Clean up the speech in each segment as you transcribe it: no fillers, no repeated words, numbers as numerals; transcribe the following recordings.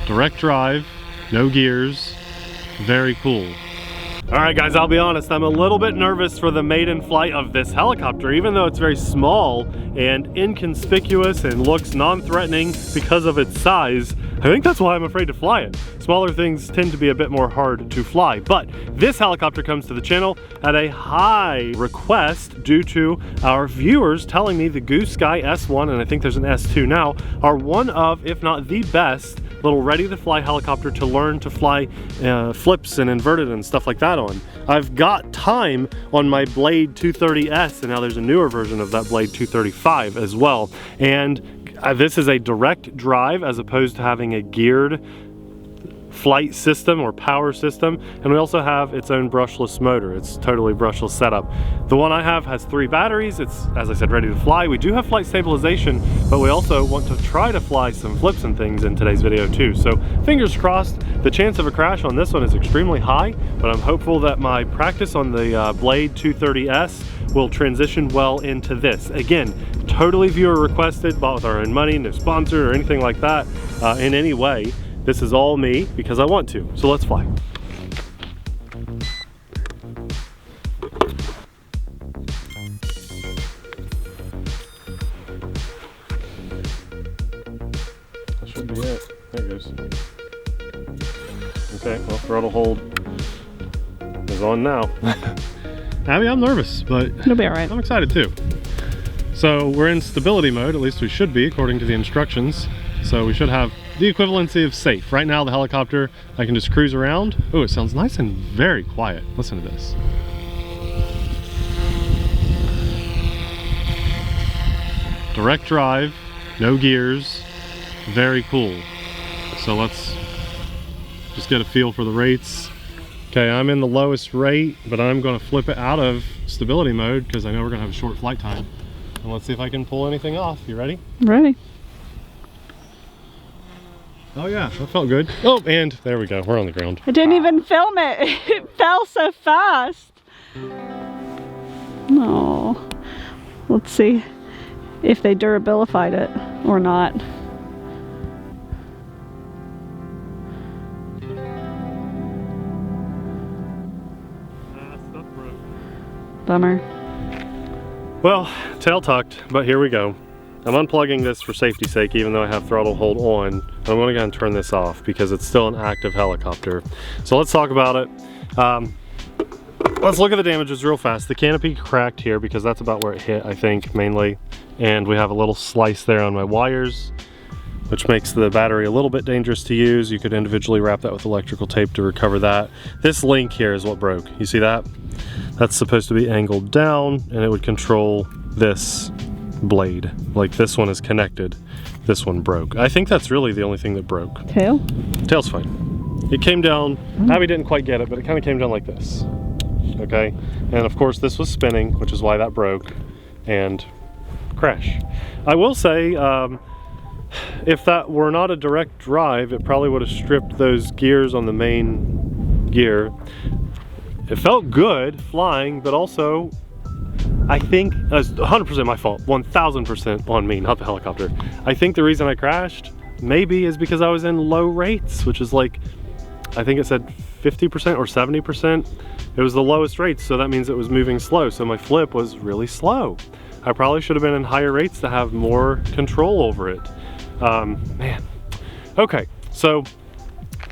Direct drive, no gears, very cool. Alright guys, I'll be honest, I'm a little bit nervous for the maiden flight of this helicopter, even though it's very small and inconspicuous and looks non-threatening because of its size. I think that's why I'm afraid to fly it. Smaller things tend to be a bit more hard to fly, but this helicopter comes to the channel at a high request due to our viewers telling me the Goosky S1, and I think there's an S2 now, are one of, if not the best, little ready-to-fly helicopter to learn to fly flips and inverted and stuff like that on. I've got time on my Blade 230S, and now there's a newer version of that Blade 235 as well. And this is a direct drive as opposed to having a geared flight system or power system, and we also have its own brushless motor. It's totally brushless setup. The one I have has 3 batteries. It's, as I said, ready to fly. We do have flight stabilization, but we also want to try to fly some flips and things in today's video too. So fingers crossed. The chance of a crash on this one is extremely high, but I'm hopeful that my practice on the Blade 230S will transition well into this. Again, totally viewer requested, bought with our own money, no sponsor or anything like that in any way. This is all me because I want to. So let's fly. That should be it. There it goes. Okay, well, throttle hold is on now. Abby, I'm nervous, but it'll be all right. I'm excited too. So we're in stability mode, at least we should be according to the instructions. So we should have the equivalency of safe. Right now the helicopter, I can just cruise around. Oh, it sounds nice and very quiet. Listen to this. Direct drive, no gears, very cool. So let's just get a feel for the rates. Okay, I'm in the lowest rate, but I'm gonna flip it out of stability mode because I know we're gonna have a short flight time. And let's see if I can pull anything off. You ready? Ready. Oh yeah, that felt good. Oh, and there we go. We're on the ground. I didn't even film it. It fell so fast. No. Let's see if they durabilified it or not. Bummer. Well, tail tucked, but here we go. I'm unplugging this for safety's sake, even though I have throttle hold on. I'm going to go and turn this off because it's still an active helicopter. So let's talk about it. Let's look at the damages real fast. The canopy cracked here because that's about where it hit, I think, mainly. And we have a little slice there on my wires, which makes the battery a little bit dangerous to use. You could individually wrap that with electrical tape to recover that. This link here is what broke. You see that? That's supposed to be angled down, and it would control this blade. Like this one is connected, this one broke. I think that's really the only thing that broke. Tail? Tail's fine. It came down, Abby didn't quite get it, but it kind of came down like this. Okay, and of course this was spinning, which is why that broke and crash. I will say, if that were not a direct drive, it probably would have stripped those gears on the main gear. It felt good flying, but also I think that's 100% my fault, 1000% on me, not the helicopter. I think the reason I crashed maybe is because I was in low rates, which is like, I think it said 50% or 70%. It was the lowest rates, so that means it was moving slow. So my flip was really slow. I probably should have been in higher rates to have more control over it. Man. Okay, so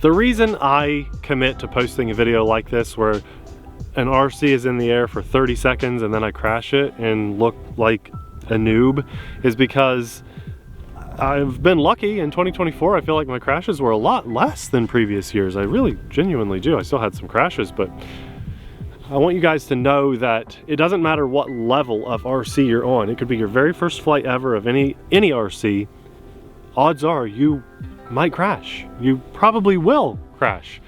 the reason I commit to posting a video like this where an RC is in the air for 30 seconds and then I crash it and look like a noob is because I've been lucky in 2024. I feel like my crashes were a lot less than previous years. I really genuinely do. I still had some crashes, but I want you guys to know that it doesn't matter what level of RC you're on. It could be your very first flight ever of any RC. Odds are you might crash. You probably will crash.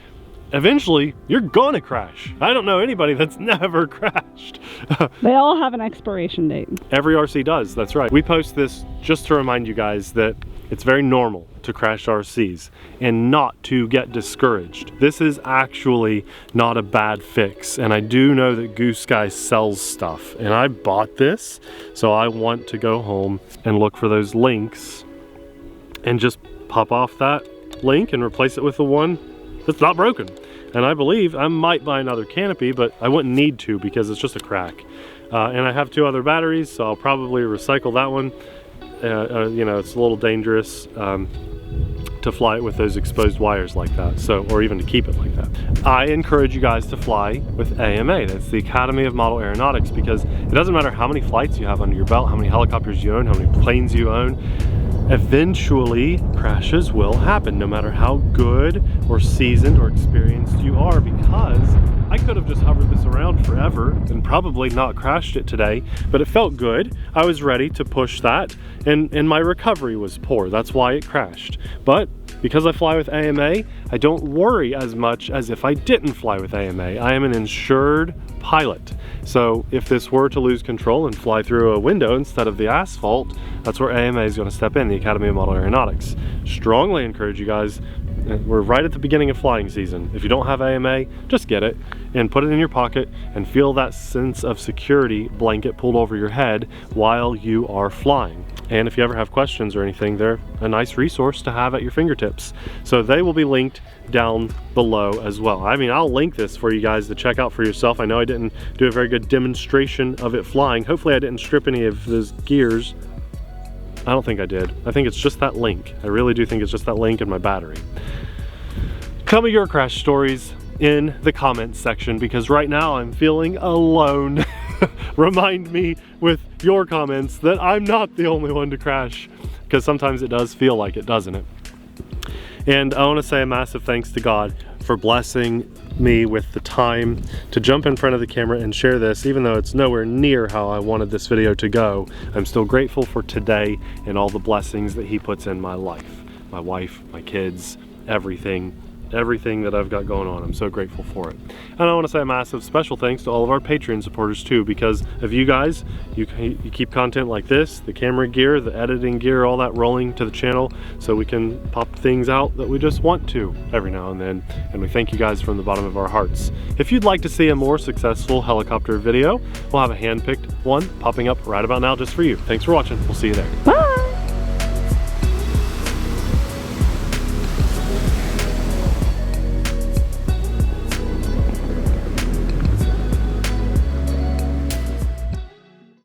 Eventually, you're gonna crash. I don't know anybody that's never crashed. They all have an expiration date. Every RC does, that's right. We post this just to remind you guys that it's very normal to crash RCs and not to get discouraged. This is actually not a bad fix, and I do know that Goosky sells stuff, and I bought this, so I want to go home and look for those links and just pop off that link and replace it with the one that's not broken. And I believe I might buy another canopy, but I wouldn't need to because it's just a crack. And I have 2 other batteries, so I'll probably recycle that one. You know, it's a little dangerous to fly it with those exposed wires like that, so, or even to keep it like that. I encourage you guys to fly with AMA. That's the Academy of Model Aeronautics, because it doesn't matter how many flights you have under your belt, how many helicopters you own, how many planes you own. Eventually, crashes will happen, no matter how good or seasoned or experienced you are, because I could have just hovered this around forever and probably not crashed it today, but it felt good. I was ready to push that, and my recovery was poor. That's why it crashed. But because I fly with AMA, I don't worry as much as if I didn't fly with AMA. I am an insured pilot. So if this were to lose control and fly through a window instead of the asphalt, that's where AMA is going to step in, the Academy of Model Aeronautics. Strongly encourage you guys. We're right at the beginning of flying season. If you don't have AMA, just get it and put it in your pocket and feel that sense of security blanket pulled over your head while you are flying. And if you ever have questions or anything, they're a nice resource to have at your fingertips. So they will be linked down below as well. I mean, I'll link this for you guys to check out for yourself. I know I didn't do a very good demonstration of it flying. Hopefully I didn't strip any of those gears. I don't think I did. I think it's just that link. I really do think it's just that link and my battery. Tell me your crash stories in the comments section, because right now I'm feeling alone. Remind me with your comments that I'm not the only one to crash, because sometimes it does feel like it, doesn't it? And I want to say a massive thanks to God for blessing me with the time to jump in front of the camera and share this. Even though it's nowhere near how I wanted this video to go, I'm still grateful for today and all the blessings that He puts in my life. My wife, my kids, everything that I've got going on. I'm so grateful for it. And I want to say a massive special thanks to all of our Patreon supporters too, because of you guys, you keep content like this, the camera gear, the editing gear, all that rolling to the channel, so we can pop things out that we just want to every now and then. And we thank you guys from the bottom of our hearts. If you'd like to see a more successful helicopter video, we'll have a hand-picked one popping up right about now just for you. Thanks for watching. We'll see you there. Bye.